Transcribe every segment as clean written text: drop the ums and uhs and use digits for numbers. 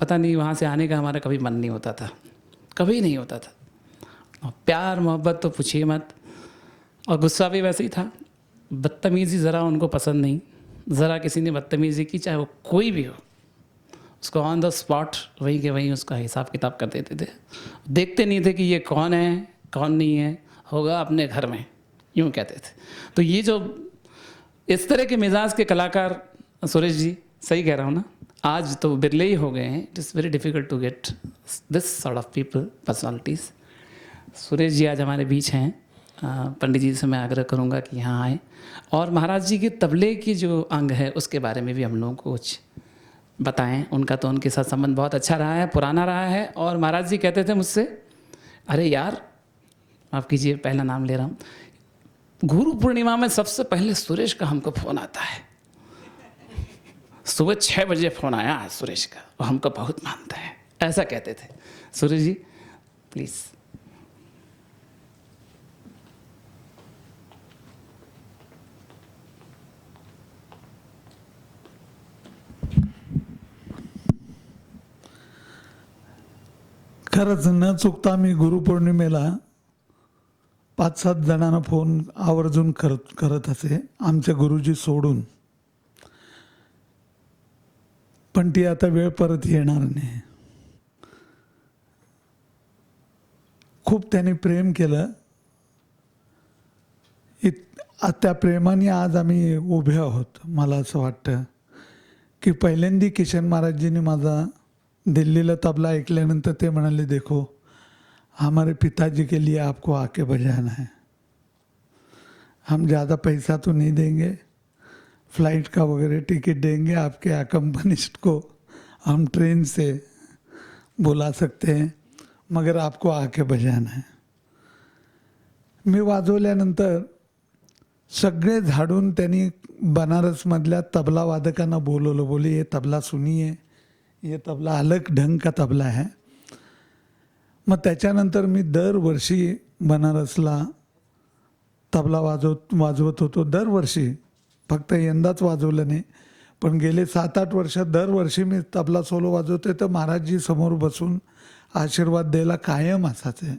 पता नहीं वहाँ से आने का हमारा कभी मन नहीं होता था, कभी नहीं होता था। और प्यार मोहब्बत तो पूछिए मत, और गुस्सा भी वैसे ही था। बदतमीज़ी ज़रा उनको पसंद नहीं, ज़रा किसी ने बदतमीज़ी की, चाहे वो कोई भी हो, उसको ऑन द स्पॉट वहीं के वहीं उसका हिसाब किताब कर देते थे। देखते नहीं थे कि ये कौन है कौन नहीं है, होगा अपने घर में, यूँ कहते थे। तो ये जो इस तरह के मिजाज के कलाकार, सुरेश जी सही कह रहा हूँ ना, आज तो बिरले ही हो गए हैं। It is very difficult to get this sort of people, personalities. Suresh ji आज हमारे बीच हैं। पंडित जी से मैं आग्रह करूँगा कि यहाँ आए, और महाराज जी के तबले की जो अंग है उसके बारे में भी हम लोगों को कुछ बताएं। उनका तो उनके साथ संबंध बहुत अच्छा रहा है, पुराना रहा है। और महाराज जी कहते थे मुझसे, अरे यार, माफ़ कीजिए पहला नाम ले रहा हूँ, गुरु पूर्णिमा में सबसे पहले सुरेश का हमको फ़ोन आता है। सुबह 6 बजे फ़ोन आया है सुरेश का, वो हमको बहुत मानता है, ऐसा कहते थे। सुरेश जी प्लीज़। खरंच न चुकता मी गुरुपौर्णिमेला 5-7 जणांना फोन आवर्जून करत असे, आमच्या गुरुजी सोडून. पण ती आता वेळ परत येणार नाही. खूप त्यांनी प्रेम केलं. त्या प्रेमाने आज आम्ही उभे आहोत. मला असं वाटतं की पहिल्यांदा किशन महाराजजींनी माझा दिल्लीला तबला ऐकल्यानंतर ते म्हणाले, देखो हमारे पिताजी के लिए आपको आके बजाना है, हम ज़्यादा पैसा तो नहीं देंगे, फ्लाइट का वगैरह टिकट देंगे, आपके अकम्पनिस्ट को हम ट्रेन से बुला सकते हैं, मगर आपको आके बजाना है. मी वाजवल्यानंतर सगळे झाडून त्यांनी बनारसमधल्या तबला वादकांना बोलवलं. बोले ये तबला सुनिए, ये तबला अलग ढंग का तबला है. मग त्याच्यानंतर मी दरवर्षी बनारसला तबला वाजवत होतो. दरवर्षी, फक्त यंदाच वाजवलं नाही, पण गेले 7-8 वर्ष दरवर्षी मी तबला सोलो वाजवते. तर महाराजजी समोर बसून आशीर्वाद द्यायला कायम असायचे.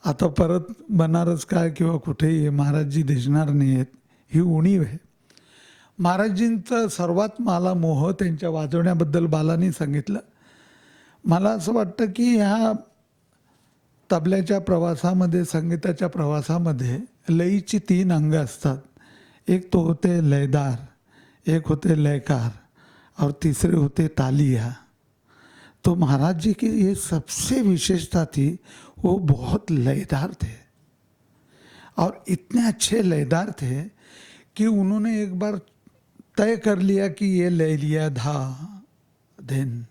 आता परत बनारस काय किंवा कुठेही महाराजजी दिसणार नाही आहेत, ही उणीव आहे. महाराजजींचा सर्वात मला मोह त्यांच्या वाजवण्याबद्दल बालांनी सांगितलं. मला असं वाटतं की ह्या तबल्याच्या प्रवासामध्ये, संगीताच्या प्रवासामध्ये लयीची 3 अंग असतात. एक तो होते लयदार, एक होते लयकार, और तीसरे होते तालिया. तो महाराज जी की ये सबसे विशेषता थी, वो बहुत लयदार थे, और इतने अच्छे लयदार थे कि उन्होंने एक बार तय कर लिया कि ये ले लिया धा दिन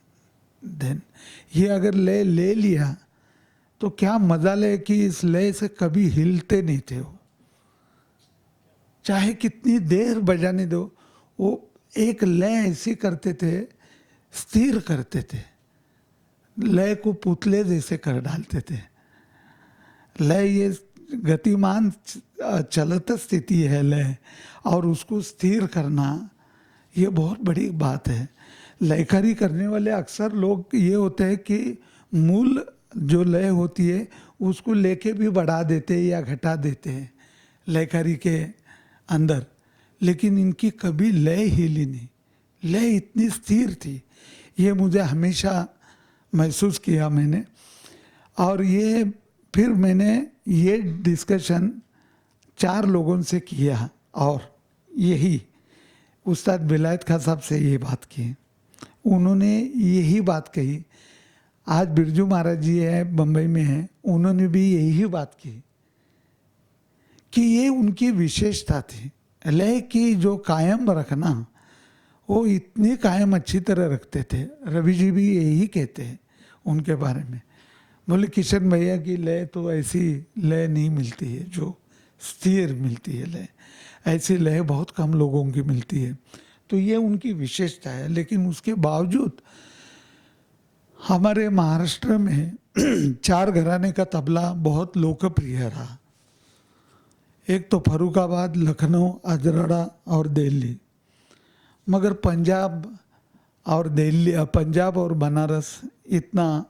दिन, ये अगर लय ले लिया तो क्या मजा ले कि इस लय से कभी हिलते नहीं थे वो, चाहे कितनी देर बजाने दो. वो एक लय ऐसी करते थे, स्थिर करते थे, लय को पुतले जैसे कर डालते थे. लय ये गतिमान चलत स्थिति है लय, और उसको स्थिर करना ये बहुत बड़ी बात है. लयकारी करने वाले अक्सर लोग ये होते हैं कि मूल जो लय होती है उसको लेके भी बढ़ा देते हैं या घटा देते हैं लयकारी के अंदर, लेकिन इनकी कभी लय हिली नहीं. लय इतनी स्थिर थी, ये मुझे हमेशा महसूस किया मैंने. और ये फिर मैंने ये डिस्कशन 4 लोगों से किया, और यही उस्ताद विलायत खां साहब से ये बात की. उन्होंने यही बात कही. आज बिरजू महाराज जी हैं, बम्बई में हैं, उन्होंने भी यही बात की कि ये उनकी विशेषता थी. लय की जो कायम रखना, वो इतनी कायम अच्छी तरह रखते थे. रवि जी भी यही कहते हैं उनके बारे में. बोले किशन भैया की लय तो ऐसी लय नहीं मिलती है जो स्थिर मिलती है लय, ऐसी लय बहुत कम लोगों की मिलती है. तो ये उनकी विशेषता है. लेकिन उसके बावजूद हमारे महाराष्ट्र में 4 घराने का तबला बहुत लोकप्रिय रहा. एक तो फरुखाबाद, लखनऊ, अजराड़ा और दिल्ली. मगर पंजाब और दिल्ली पंजाब और बनारस इतना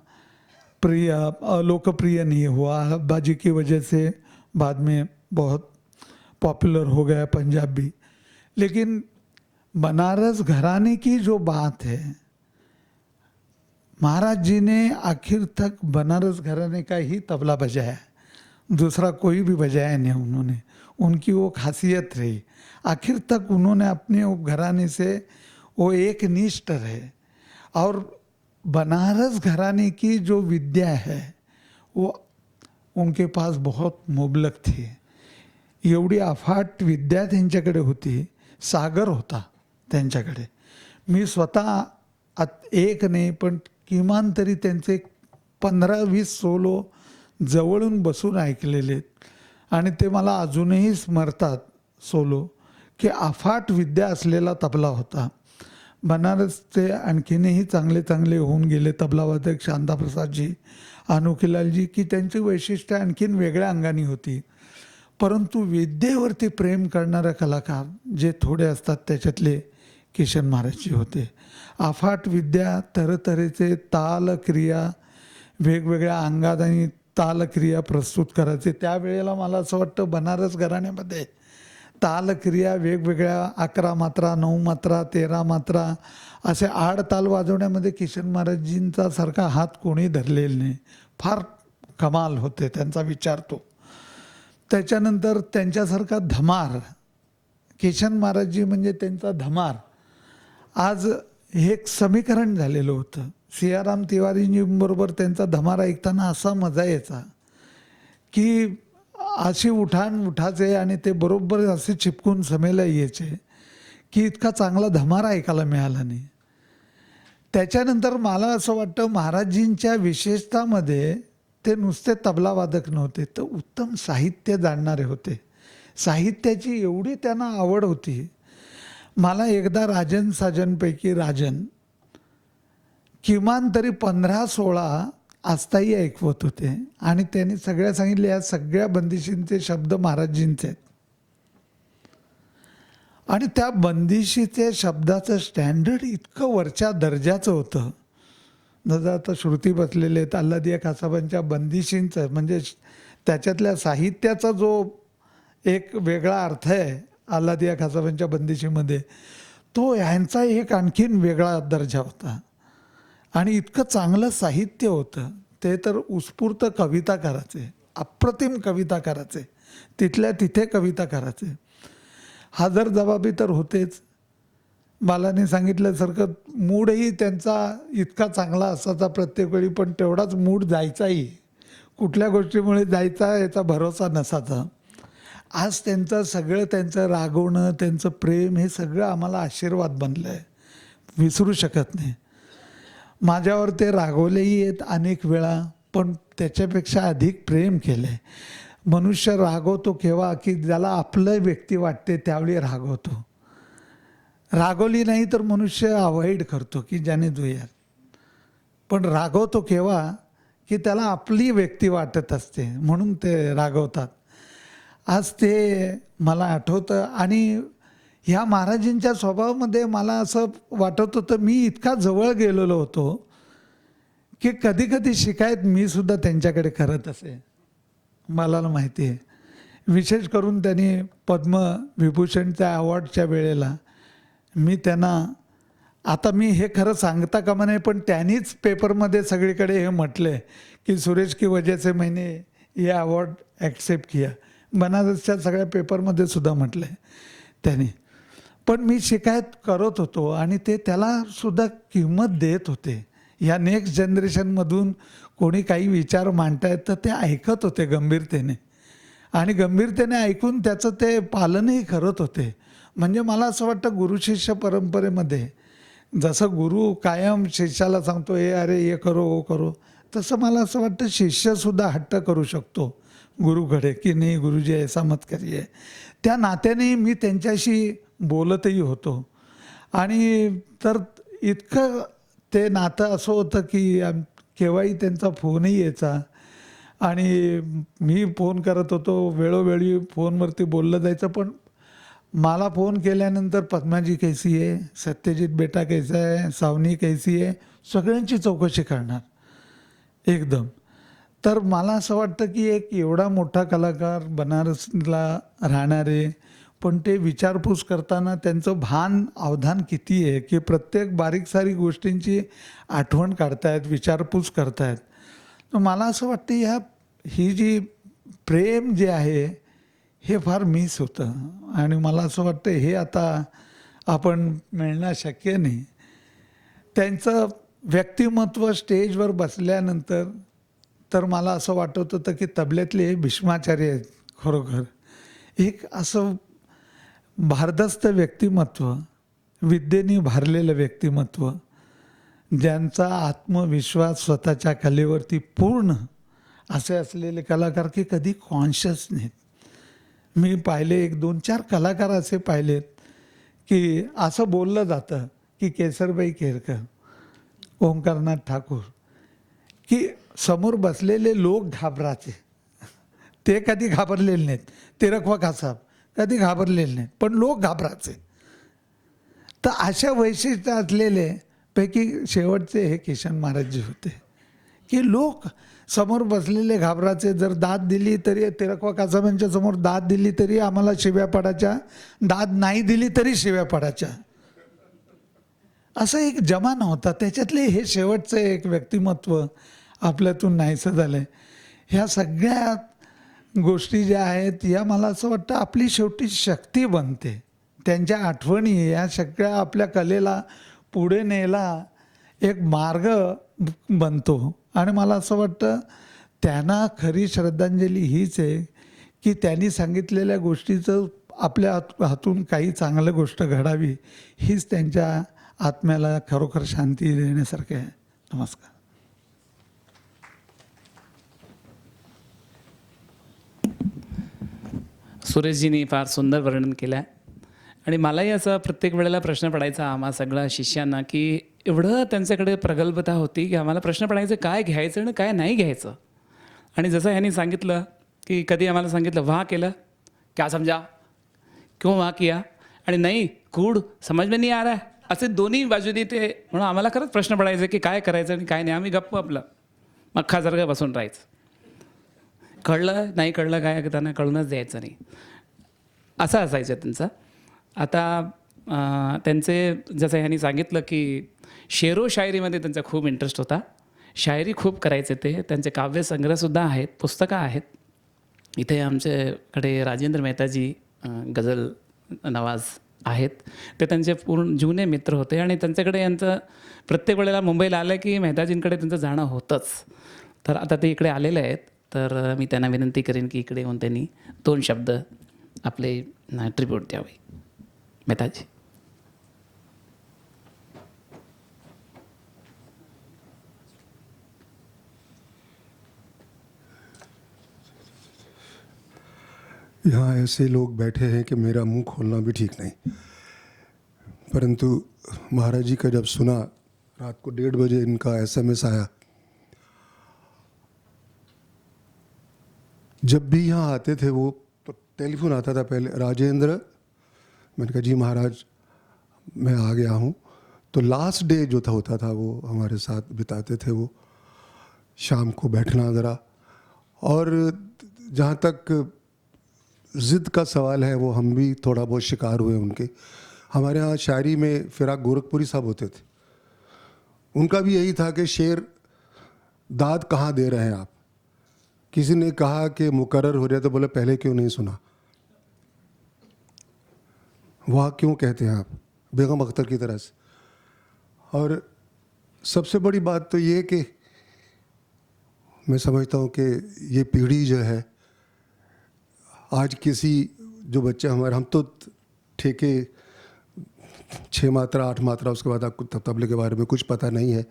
लोकप्रिय नहीं हुआ। अब्बाजी की वजह से बाद में बहुत पॉपुलर हो गया पंजाब भी। लेकिन बनारस घराने की जो बात है, महाराज जी ने आखिर तक बनारस घराने का ही तबला बजाया, दूसरा कोई भी बजाया नहीं उन्होंने। उनकी वो खासियत रही, आखिर तक उन्होंने अपने वो घराने से वो एक निष्ठ रहे। और बनारस घराने की जो विद्या है वो उनके पास बहुत मुबलक थी। एवढी अफाट विद्या त्यांच्याकडे होती, सागर होता त्यांच्याकडे। मी स्वतः एक नाही पण किमान तरी त्यांचे 15-20 सोलो जवळून बसून ऐकलेले आणि ते मला अजूनही स्मरतात सोलो, की अफाट विद्या असलेला तबला होता। बनारसचे आणखीनही चांगले चांगले होऊन गेले तबलावादक शांताप्रसादजी, अनुखीलालजी, की त्यांची वैशिष्ट्य आणखीन वेगळ्या अंगाने होती। परंतु विद्येवरती प्रेम करणारे कलाकार जे थोडे असतात त्याच्यातले किशन महाराजजी होते। अफाट विद्या, तऱ्हेतऱ्हेचे ताल क्रिया, वेगवेगळ्या अंगात आणि तालक्रिया प्रस्तुत करायचे। त्यावेळेला मला असं वाटतं बनारस घराण्यामध्ये तालक्रिया वेगवेगळ्या 11 मात्रा, 9 मात्रा, 13 मात्रा असे आड ताल वाजवण्यामध्ये किशन महाराजजींचा सारखा हात कोणी धरलेला नाही। फार कमाल होते त्यांचा विचार तो। त्याच्यानंतर त्यांच्यासारखा धमार, किशन महाराजजी म्हणजे त्यांचा धमार। आज हे एक समीकरण झालेलं होतं। सियाराम तिवारीजींबरोबर त्यांचा धमार ऐकताना असा मजा यायचा की अशी उठान उठायचे आणि ते बरोबर असे चिपकून समेला यायचे की इतका चांगला धमार ऐकायला मिळाला नाही। त्याच्यानंतर मला असं वाटतं महाराजजींच्या विशेषतामध्ये ते नुसते तबलावादक नव्हते, तर उत्तम साहित्य जाणणारे होते। साहित्याची एवढी त्यांना आवड होती। मला एकदा राजन साजनपैकी राजन किमान तरी 15-16 आस्थाही ऐकवत होते आणि त्यांनी सगळ्या सांगितले या सगळ्या बंदिशींचे शब्द महाराजजींचे आहेत। आणि त्या बंदिशीचे शब्दाचं स्टँडर्ड इतकं वरच्या दर्जाचं होतं। जसं आता श्रुती बसलेले आहेत अल्लादिया खासाबांच्या बंदिशींचं, म्हणजे त्याच्यातल्या साहित्याचा जो एक वेगळा अर्थ आहे अल्लादिया खासाबांच्या बंदिशीमध्ये, तो ह्यांचा एक आणखीन वेगळा दर्जा होता। आणि इतकं चांगलं साहित्य होतं, ते तर उत्स्फूर्त कविता करायचे, अप्रतिम कविता करायचे, तिथल्या तिथे कविता करायचे। हजर जबाबी तर होतेच। बालाने सांगितल्यासारखं मूडही त्यांचा इतका चांगला असायचा प्रत्येक वेळी, पण तेवढाच मूड जायचाही, कुठल्या गोष्टीमुळे जायचा याचा भरोसा नसायचा। आज त्यांचं सगळं, त्यांचं रागवणं, त्यांचं प्रेम, हे सगळं आम्हाला आशीर्वाद बनलं आहे, विसरू शकत नाही। माझ्यावर ते रागवलेही आहेत अनेक वेळा, पण त्याच्यापेक्षा अधिक प्रेम केलं आहे। मनुष्य रागवतो केव्हा, की ज्याला आपलं व्यक्ती वाटते त्यावेळी रागवतो। रागवली नाही तर मनुष्य अवॉइड करतो की ज्याने जुयार, पण रागवतो केव्हा, की त्याला आपली व्यक्ती वाटत असते म्हणून ते रागवतात। आज ते मला आठवतं। आणि ह्या महाराजांच्या स्वभावामध्ये मला असं वाटत होतं, मी इतका जवळ गेलेलो होतो की कधी कधी शिकायत मी सुद्धा त्यांच्याकडे करत असे। मला माहिती आहे, विशेष करून त्यांनी पद्मविभूषणच्या अवॉर्डच्या वेळेला मी त्यांना, आता मी हे खरं सांगता कामा नये, पण त्यांनीच पेपरमध्ये सगळीकडे हे म्हटले की सुरेश की वजह से मैंने ये अवॉर्ड ॲक्सेप्ट किया। बनारसच्या सगळ्या पेपरमध्ये सुद्धा म्हटलं आहे त्यांनी। पण मी शिकायत करत होतो आणि ते त्याला सुद्धा किंमत देत होते। या नेक्स्ट जनरेशनमधून कोणी काही विचार मांडतायत तर ते ऐकत होते गंभीरतेने, आणि गंभीरतेने ऐकून त्याचं ते पालनही करत होते। म्हणजे मला असं वाटतं गुरुशिष्य परंपरेमध्ये जसं गुरु कायम शिष्याला सांगतो हे अरे ये करो वो करो, तसं मला असं वाटतं शिष्यसुद्धा हट्ट करू शकतो गुरुकडे की नाही गुरुजी ऐसा मत करिए। त्या नात्याने मी त्यांच्याशी बोलतही होतो। आणि तर इतकं ते नातं असं होतं की केव्हाही त्यांचा फोनही यायचा आणि मी फोन करत होतो, वेळोवेळी फोनवरती बोललं जायचं। पण मला फोन केल्यानंतर पद्माजी कैसी आहे, सत्यजित बेटा कैसा आहे, सावनी कैसी आहे, सगळ्यांची चौकशी करणार एकदम. तर मला असं वाटतं की एक एवढा मोठा कलाकार बनारसला राहणारे, पण ते विचारपूस करताना त्यांचं भान अवधान किती आहे की प्रत्येक बारीक सारीक गोष्टींची आठवण काढतायत, विचारपूस करतायत. तर मला असं वाटतं ही जी प्रेम जे आहे हे फार मिस होतं आणि मला असं वाटतं हे आता आपण मिळणं शक्य नाही. त्यांचं व्यक्तिमत्व स्टेजवर बसल्यानंतर तर मला असं वाटत होतं की तबल्यातले भीष्माचार्य आहेत खरोखर. एक असं भारदस्त व्यक्तिमत्व, विद्येने भारलेलं व्यक्तिमत्व, ज्यांचा आत्मविश्वास स्वतःच्या कलेवरती पूर्ण असे असलेले कलाकार की कधी कॉन्शियस नाहीत. मी पाहिले 1-2-4 कलाकार असे पाहिलेत की असं बोललं जातं की केसरबाई केरकर, ओंकारनाथ ठाकूर, की समोर बसलेले लोक घाबराचे. ते कधी घाबरलेले नाहीत. तिरकवा कासाब कधी घाबरलेले नाहीत, पण लोक घाबराचे. तर अशा वैशिष्ट्य असलेले पैकी शेवटचे हे किशन महाराजजी होते की लोक समोर बसलेले घाबराचे. जर दाद दिली तरी, तिरकवा कासाबांच्या समोर दाद दिली तरी आम्हाला शिव्या पडायच्या, दाद नाही दिली तरी शिव्या पडायच्या. असं एक जमाना होता. त्याच्यातले हे शेवटचं एक व्यक्तिमत्व आपल्यातून नाहीसं झालं आहे. ह्या सगळ्या गोष्टी ज्या आहेत या मला असं वाटतं आपली शेवटी शक्ती बनते. त्यांच्या आठवणी या सगळ्या आपल्या कलेला पुढे न्यायला एक मार्ग बनतो. आणि मला असं वाटतं त्यांना खरी श्रद्धांजली हीच आहे की त्यांनी सांगितलेल्या गोष्टीचं आपल्या हातून काही चांगलं गोष्ट घडावी, हीच त्यांच्या आत्म्याला खरोखर शांती देण्यासारखे आहे. नमस्कार. सुरेशजींनी फार सुंदर वर्णन केलं आहे. आणि मलाही असं प्रत्येक वेळेला प्रश्न पडायचा आम्हा सगळ्या शिष्यांना की एवढं त्यांच्याकडे प्रगल्भता होती की आम्हाला प्रश्न पडायचे काय घ्यायचं आणि काय नाही घ्यायचं. आणि जसं ह्यांनी सांगितलं की कधी आम्हाला सांगितलं वाह केलं क्या समजा, क्यों वाह किया, आणि नाही कूड समज में नहीं आ रहा है, असे दोन्ही बाजूनी ते. म्हणून आम्हाला खरंच प्रश्न पडायचे की काय करायचं आणि काय नाही. आम्ही गप्प आपलं मख्खासारखं बसून राहायचं. कळलं नाही कळलं काय त्यांना कळूनच द्यायचं नाही, असं असायचं त्यांचं. आता त्यांचे जसं ह्यांनी सांगितलं की शेरो शायरीमध्ये त्यांचा खूप इंटरेस्ट होता. शायरी खूप करायचे ते. त्यांचे काव्यसंग्रहसुद्धा आहेत, पुस्तकं आहेत. इथे आमच्याकडे राजेंद्र मेहताजी गझल नवाज आहेत. ते त्यांचे पूर्ण जुने मित्र होते आणि त्यांच्याकडे यांचं प्रत्येक वेळेला मुंबईला आलं की मेहताजींकडे त्यांचं जाणं होतंच. तर आता ते इकडे आलेले आहेत, तर मी त्यांना विनंती करेन की इकडे येऊन त्यांनी 2 शब्द आपले ट्रिब्यूट द्यावे. मेहताजी. यहाँ ऐसे लोग बैठे हैं कि मेरा मुंह खोलना भी ठीक नहीं, परंतु महाराज जी का जब सुना रात को 1:30 बजे इनका SMS आया. जब भी यहाँ आते थे वो तो टेलीफोन आता था पहले, राजेंद्र. मैंने कहा जी महाराज मैं आ गया हूँ. तो लास्ट डे जो था होता था वो हमारे साथ बिताते थे. वो शाम को बैठना ज़रा, और जहाँ तक ज़िद का सवाल है वो हम भी थोड़ा बहुत शिकार हुए उनके. हमारे यहाँ शायरी में फिराक गोरखपुरी साहब होते थे. उनका भी यही था कि शेर दाद कहाँ दे रहे हैं आप. किसी ने कहा कि मुकर्रर हो रहा तो बोले पहले क्यों नहीं सुना, वाह क्यों कहते हैं आप, बेगम अख्तर की तरह से. और सबसे बड़ी बात तो ये कि मैं समझता हूँ कि ये पीढ़ी जो है आज किसी जो बच्चे हमारे, हम तो ठेके 6 मात्रा 8 मात्रा उसके बाद आपको तबले के बारे में कुछ पता नहीं है,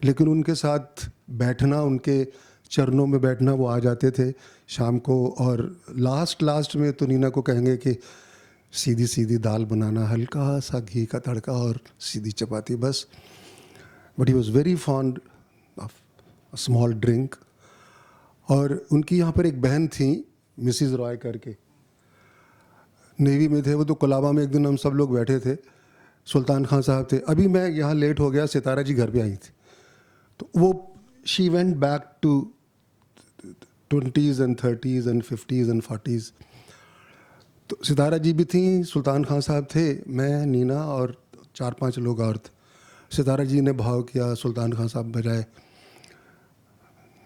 लेकिन उनके साथ बैठना, उनके चरणों में बैठना, वो आ जाते थे शाम को. और लास्ट में तो नीना को कहेंगे कि सीधी सीधी दाल बनाना, हल्का सा घी का तड़का और सीधी चपाती बस. But he was very fond of small drink. और उनकी यहाँ पर एक बहन थी मिसिज़ रॉय करके, नेवी में थे वो, तो कोलाबा में एक दिन हम सब लोग बैठे थे, सुल्तान खान साहब थे, अभी मैं यहाँ लेट हो गया, सितारा जी घर पे आई थी, तो वो she went back to 20s and 30s and 50s and 40s। तो सितारा जी भी थी, सुल्तान खान साहब थे, मैं, नीना और 4-5 लोग और थे। सितारा जी ने भाव किया, सुल्तान खान साहब बजाए,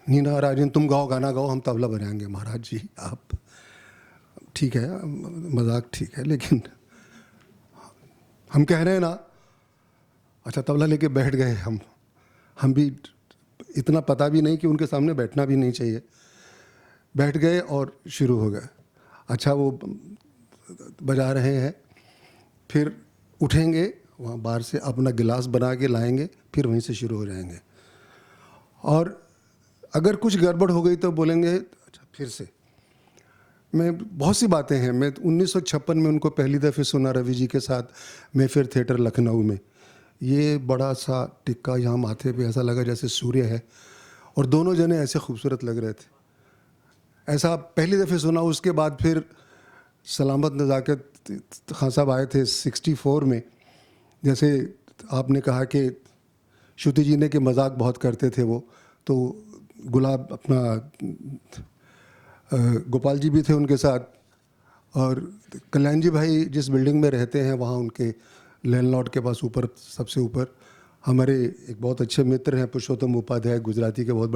नीना राजन तुम गाओ, गाना गाओ, हम तबला बजाएंगे। महाराज जी आप ठीक है, मजाक ठीक है, लेकिन हम कह रहे हैं ना, अच्छा तबला लेके बैठ गए हम भी, इतना पता भी नहीं कि उनके सामने बैठना भी नहीं चाहिए, बैठ गए और शुरू हो गए। अच्छा वो बजा रहे हैं, फिर उठेंगे वहाँ बाहर से, अपना गिलास बना के लाएंगे, फिर वहीं से शुरू हो जाएंगे, और अगर कुछ गड़बड़ हो गई तो बोलेंगे अच्छा फिर से। मैं बहुत सी बातें हैं, मैं 1956 में उनको पहली दफ़े सुना रवि जी के साथ मेफेयर थिएटर लखनऊ में। ये बड़ा सा टिक्का यहाँ माथे पे, ऐसा लगा जैसे सूर्य है, और दोनों जने ऐसे खूबसूरत लग रहे थे। ऐसा पहली दफ़े सुना। उसके बाद फिर सलामत नज़ाकत खान साहब आए थे 64 में। जैसे आपने कहा कि श्रुति जी ने कि मजाक बहुत करते थे वो, तो गुलाब अपना गोपाल जी भी थे उनके साथ, और कल्याण जी भाई जिस बिल्डिंग में रहते हैं वहाँ उनके लैंडलॉर्ड के पास ऊपर, सबसे ऊपर हमारे एक बहुत अच्छे मित्र हैं पुरुषोत्तम उपाध्याय, गुजराती के बहुत